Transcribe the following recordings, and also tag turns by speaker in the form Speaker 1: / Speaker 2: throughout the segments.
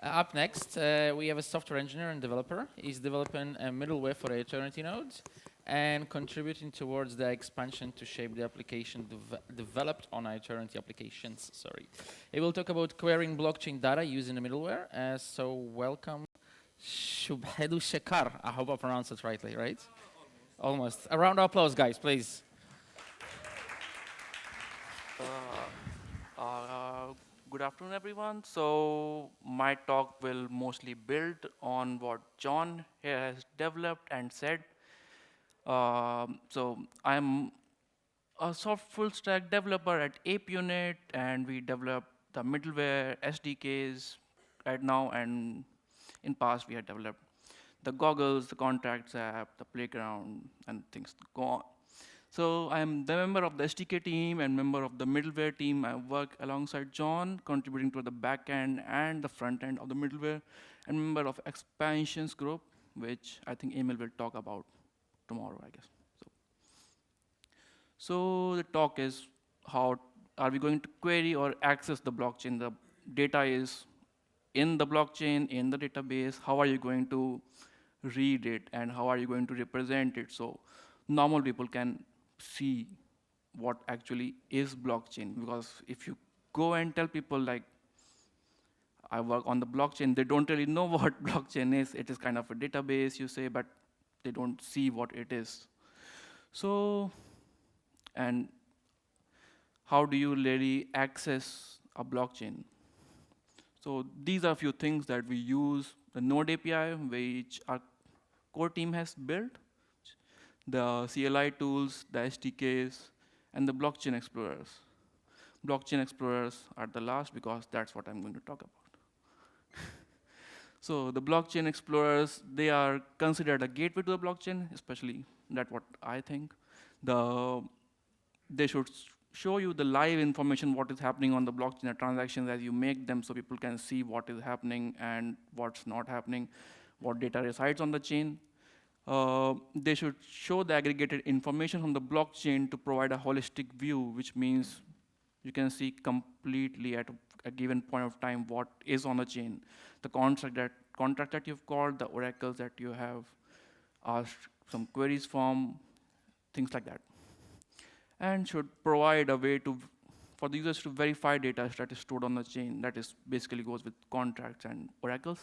Speaker 1: Up next, we have a software engineer and developer. He's developing a middleware for the aeternity node and contributing towards the expansion to shape the application developed on aeternity applications. Sorry. He will talk about querying blockchain data using the middleware. So welcome, Shubhendu Shekhar. I hope I pronounced it rightly, right? Almost. A round of applause, guys, please.
Speaker 2: Uh, uh, Good afternoon, everyone. So my talk will mostly build on what John here has developed and said. So I'm a soft full stack developer at ApeUnit, and we develop the middleware SDKs right now, and in past we had developed the goggles, the contracts app, the playground, and things go on. So I'm the member of the SDK team and member of the middleware team. I work alongside John, contributing to the back end and the front end of the middleware, and member of expansions group, which I think Emil will talk about tomorrow, I guess. So the talk is how are we going to query or access the blockchain? The data is in the blockchain, in the database. How are you going to read it, and how are you going to represent it so normal people can see what actually is blockchain? Because if you go and tell people like I work on the blockchain, they don't really know what blockchain is. It is kind of a database, you say, but they don't see what it is. So, and how do you really access a blockchain? So these are a few things that we use. The Node API, which our core team has built, the CLI tools, the SDKs, and the blockchain explorers. Blockchain explorers are the last because that's what I'm going to talk about. So the blockchain explorers, they are considered a gateway to the blockchain, especially that's what I think. They should show you the live information, what is happening on the blockchain, the transactions as you make them so people can see what is happening and what's not happening, what data resides on the chain. They should show the aggregated information from the blockchain to provide a holistic view, which means you can see completely at a given point of time what is on the chain. The contract that you've called, the oracles that you have asked some queries from, things like that. And should provide a way for the users to verify data that is stored on the chain. That is basically goes with contracts and oracles.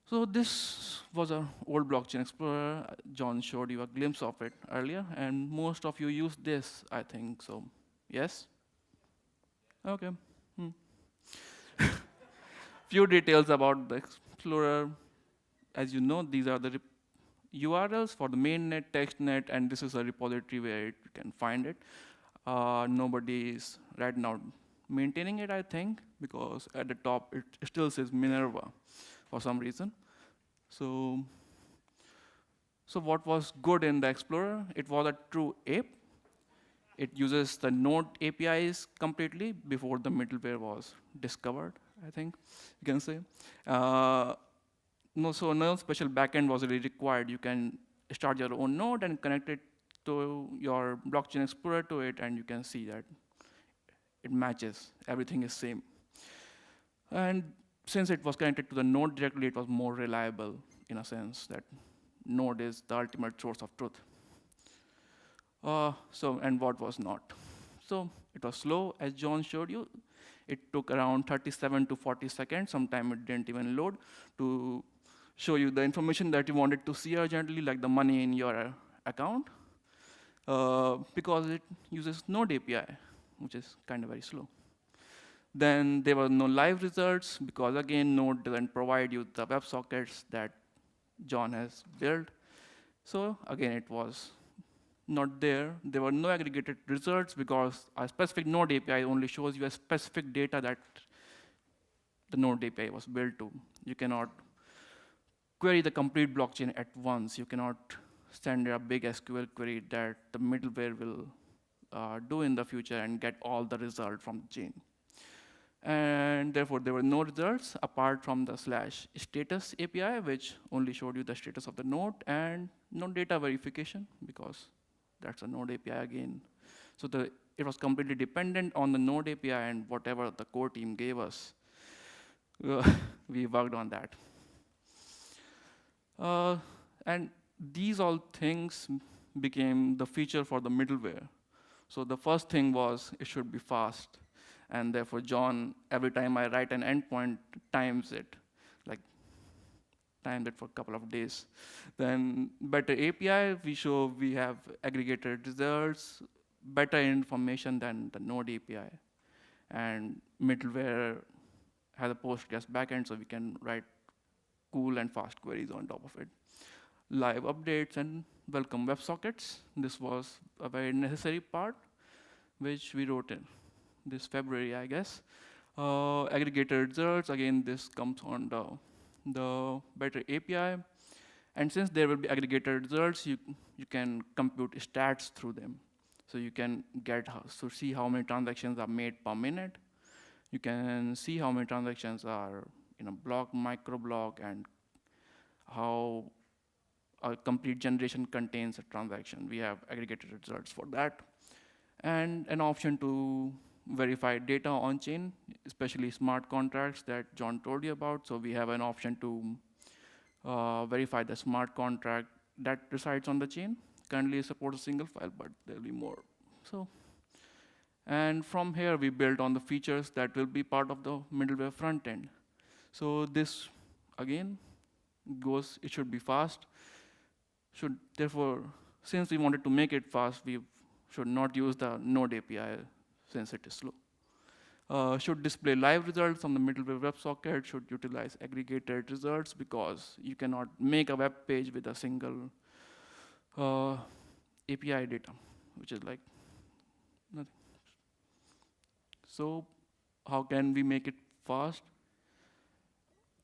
Speaker 2: So this was an old blockchain explorer. John showed you a glimpse of it earlier, and most of you use this, I think. So yes? Okay. Hmm. Few details about the explorer. As you know, these are the URLs for the mainnet, textnet, and this is a repository where you can find it. Nobody is right now maintaining it, I think, because at the top it still says Minerva for some reason. So what was good in the Explorer? It was a true ape. It uses the Node APIs completely before the middleware was discovered, I think you can say. So no special backend was really required. You can start your own node and connect it to your blockchain explorer to it, and you can see that it matches. Everything is same. And since it was connected to the node directly, it was more reliable in a sense that node is the ultimate source of truth. And what was not? So it was slow, as John showed you. It took around 37 to 40 seconds. Sometime it didn't even load to show you the information that you wanted to see urgently, like the money in your account, because it uses Node API, which is kind of very slow. Then there were no live results, because again, Node doesn't provide you the WebSockets that John has built. So again, it was not there. There were no aggregated results because a specific Node API only shows you a specific data that the Node API was built to. You cannot query the complete blockchain at once. You cannot send a big SQL query that the middleware will do in the future and get all the result from the chain. And therefore, there were no results apart from the /status API, which only showed you the status of the node, and no data verification, because that's a node API again. So it was completely dependent on the node API and whatever the core team gave us. we worked on that. And these all things became the feature for the middleware. So the first thing was it should be fast. And therefore, John, every time I write an endpoint, times it, like timed it for a couple of days. Then better API, we have aggregated results, better information than the Node API. And middleware has a Postgres backend, so we can write cool and fast queries on top of it. Live updates and welcome WebSockets. This was a very necessary part, which we wrote in this February, I guess. Aggregated results, again, this comes on the better API. And since there will be aggregated results, you can compute stats through them. So you can see how many transactions are made per minute. You can see how many transactions are in a block, micro block, and how a complete generation contains a transaction. We have aggregated results for that. And an option to verify data on chain, especially smart contracts that John told you about. So we have an option to verify the smart contract that resides on the chain. Currently it supports a single file, but there'll be more. And from here, we build on the features that will be part of the middleware front end. So this, again, it should be fast. Therefore, since we wanted to make it fast, we should not use the Node API since it is slow. Should display live results on the middleware WebSocket, should utilize aggregated results because you cannot make a web page with a single API data, which is like nothing. So how can we make it fast?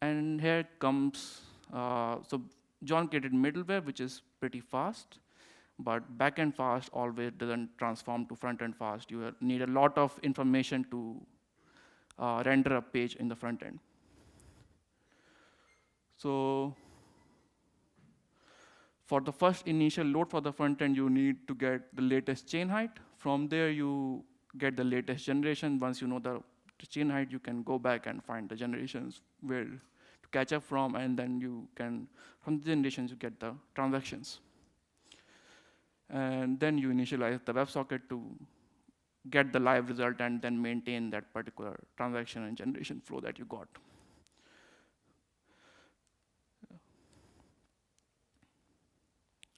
Speaker 2: And here comes, so John created middleware, which is pretty fast, but backend fast always doesn't transform to front-end fast. You need a lot of information to render a page in the front end. So for the first initial load for the front end, you need to get the latest chain height. From there, you get the latest generation. Once you know the chain height, you can go back and find the generations where to catch up from, and then you can, from the generations, you get the transactions. And then you initialize the WebSocket to get the live result and then maintain that particular transaction and generation flow that you got.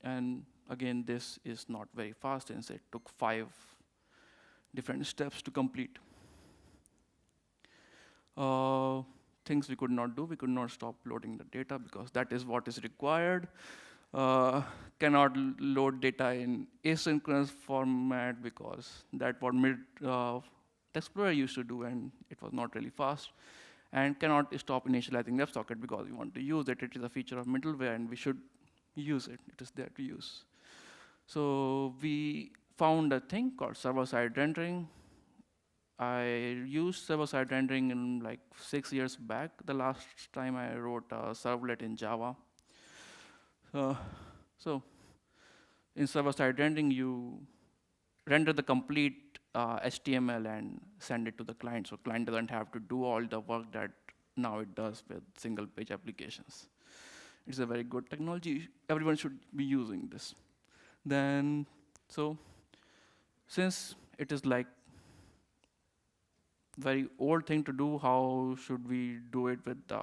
Speaker 2: And again, this is not very fast since it took 5 different steps to complete. Things we could not do, we could not stop loading the data because that is what is required. Cannot load data in asynchronous format because that's what Explorer used to do, and it was not really fast. And cannot stop initializing WebSocket because we want to use it. It is a feature of middleware, and we should use it. It is there to use. So we found a thing called server-side rendering. I used server-side rendering in like 6 years back. The last time I wrote a servlet in Java. So in server-side rendering, you render the complete HTML and send it to the client. So client doesn't have to do all the work that now it does with single-page applications. It's a very good technology. Everyone should be using this. Then, so since it is like very old thing to do, how should we do it with the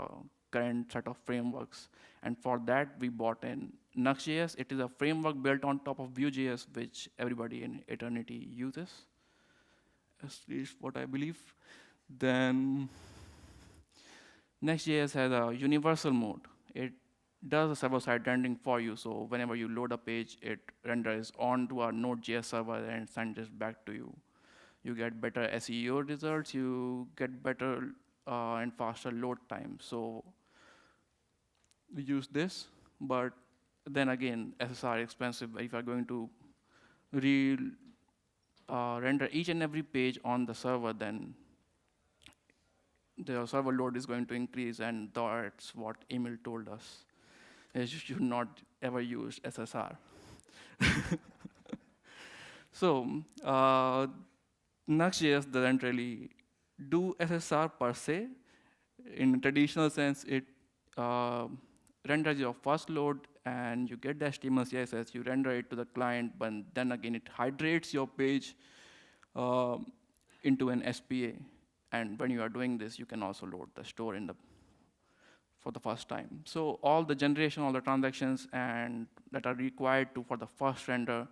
Speaker 2: current set of frameworks? And for that, we bought in Noxious. It is a framework built on top of Vue.js, which everybody in Eternity uses, at least what I believe. Then Next.js has a universal mode. It does a server-side rendering for you. So whenever you load a page, it renders onto our Node.js server and sends it back to you. You get better SEO results. You get better and faster load time. So we use this, but then again, SSR is expensive. If you're going to render each and every page on the server, then the server load is going to increase, and that's what Emil told us. Is you should not ever use SSR. So Next.js doesn't really do SSR per se. in traditional sense, it renders your first load, and you get the HTML, CSS, you render it to the client, but then again, it hydrates your page into an SPA. And when you are doing this, you can also load the store for the first time. So all the generation, all the transactions and that are required for the first render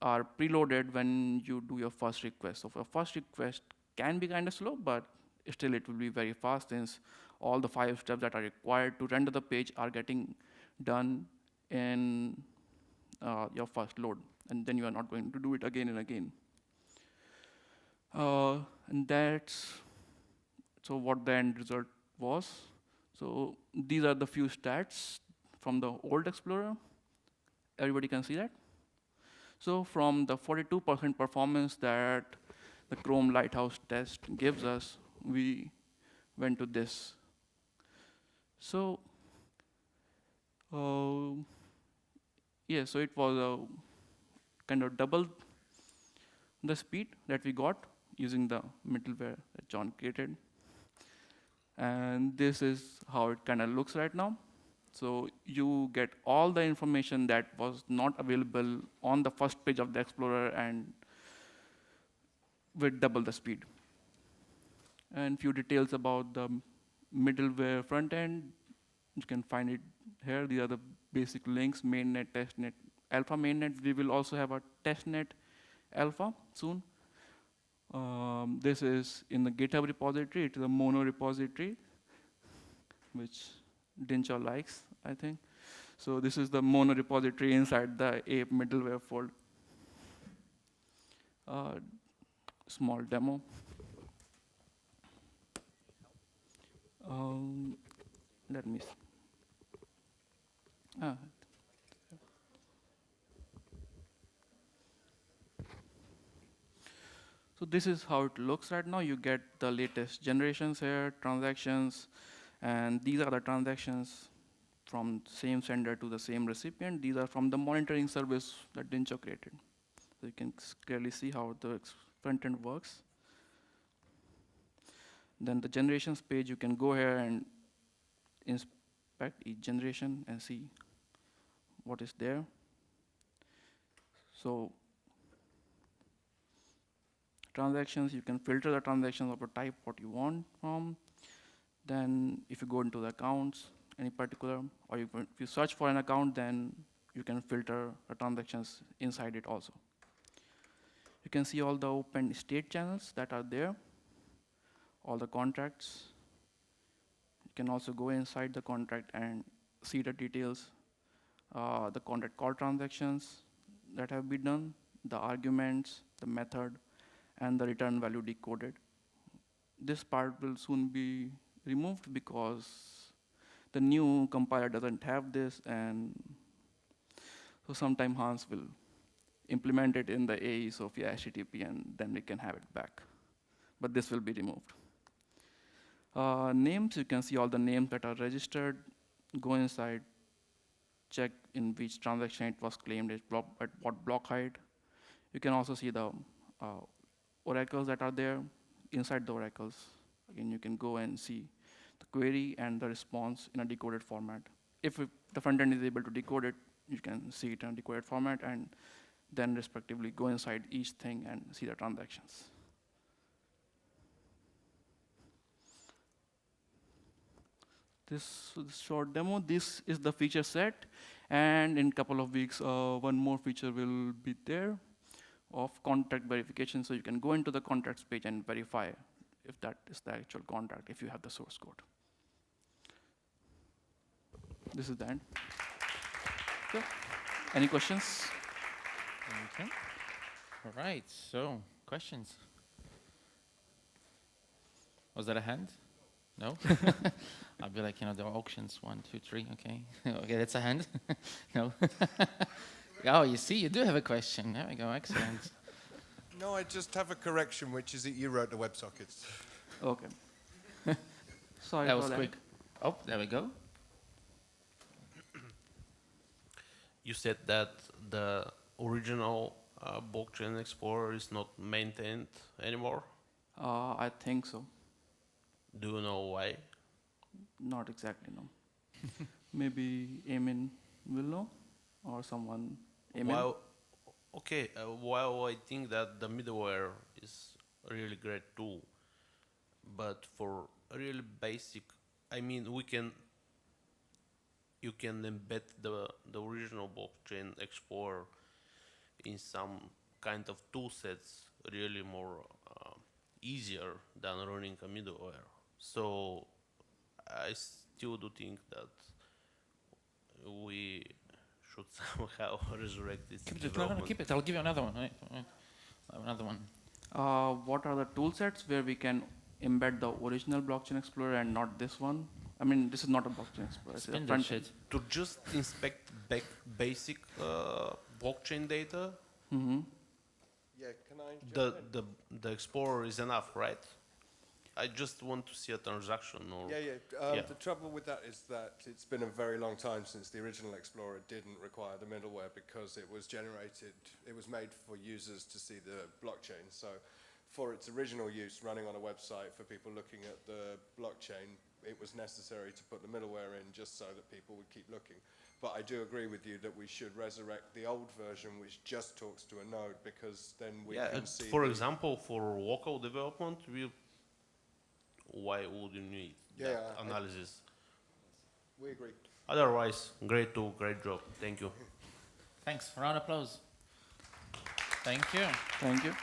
Speaker 2: are preloaded when you do your first request. So your first request can be kind of slow, but still it will be very fast since all the 5 steps that are required to render the page are getting done in your first load. And then you are not going to do it again and again. And that's so what the end result was. So these are the few stats from the old Explorer. Everybody can see that? So from the 42% performance that the Chrome Lighthouse test gives us, we went to this. So yeah, so it was kind of double the speed that we got using the middleware that John created. And this is how it kind of looks right now. So you get all the information that was not available on the first page of the Explorer and with double the speed. And few details about the middleware front end, you can find it here. These are the basic links: mainnet, testnet, alpha mainnet. We will also have a testnet alpha soon. This is in the GitHub repository. It is a mono repository, which Dinshaw likes, I think. So this is the mono repository inside the ape middleware fold. Small demo. Let me see. So this is how it looks right now. You get the latest generations here, transactions, and these are the transactions from same sender to the same recipient. These are from the monitoring service that Dinshaw created. So you can clearly see how the front end works. Then the generations page, you can go here and inspect each generation and see what is there. So transactions, you can filter the transactions of a type what you want from. Then if you go into the accounts, any particular, or if you search for an account, then you can filter the transactions inside it also. You can see all the open state channels that are there, all the contracts. You can also go inside the contract and see the details, the contract call transactions that have been done, the arguments, the method, and the return value decoded. This part will soon be removed because the new compiler doesn't have this, and so sometime Hans will implement it in the AE Sophia HTTP, and then we can have it back. But this will be removed. Names, you can see all the names that are registered. Go inside, check in which transaction it was claimed, at what block height. You can also see the oracles that are there. Inside the oracles, again, you can go and see the query and the response in a decoded format. If the front end is able to decode it, you can see it in a decoded format, and then respectively go inside each thing and see the transactions. This short demo, this is the feature set, and in a couple of weeks, one more feature will be there of contract verification. So you can go into the contracts page and verify if that is the actual contract, if you have the source code. This is the end. Okay. Any questions?
Speaker 1: Okay. All right, so questions? Was that a hand? No? I'll be like, the auctions, 1, 2, 3, okay. Okay, that's a hand. No. Oh, you see, you do have a question. There we go, excellent.
Speaker 3: No, I just have a correction, which is that you wrote the WebSockets.
Speaker 2: Okay. Sorry
Speaker 1: That
Speaker 2: for
Speaker 1: was
Speaker 2: that.
Speaker 1: quick. Oh, there we go.
Speaker 4: You said that the original blockchain explorer is not maintained anymore.
Speaker 2: I think so.
Speaker 4: Do you know why?
Speaker 2: Not exactly, no. Maybe Eamon will know, or someone. Eamon?
Speaker 4: While, okay, while I think that the middleware is a really great tool, but for a really basic, I mean, you can embed the original blockchain explorer in some kind of tool sets really more easier than running a middleware. So I still do think that we should somehow resurrect this
Speaker 1: Keep it. No,
Speaker 4: development.
Speaker 1: keep it. I'll give you another one. Right? Another one.
Speaker 2: What are the tool sets where we can embed the original blockchain explorer and not this one? I mean, this is not a blockchain explorer. It's a
Speaker 1: Spin that
Speaker 2: front
Speaker 1: shit.
Speaker 4: To just inspect basic blockchain data,
Speaker 2: Mm-hmm.
Speaker 3: Yeah, can I jump in?
Speaker 4: the explorer is enough, right? I just want to see a transaction or
Speaker 3: Yeah.
Speaker 4: Yeah.
Speaker 3: The trouble with that is that it's been a very long time since the original Explorer didn't require the middleware because it was made for users to see the blockchain. So for its original use running on a website for people looking at the blockchain, it was necessary to put the middleware in just so that people would keep looking. But I do agree with you that we should resurrect the old version which just talks to a node because then we can see.
Speaker 4: For example, for local development, why would you need that analysis?
Speaker 3: We agree.
Speaker 4: Otherwise, great tool, great job. Thank you.
Speaker 1: Thanks. Round of applause. Thank you.
Speaker 2: Thank you.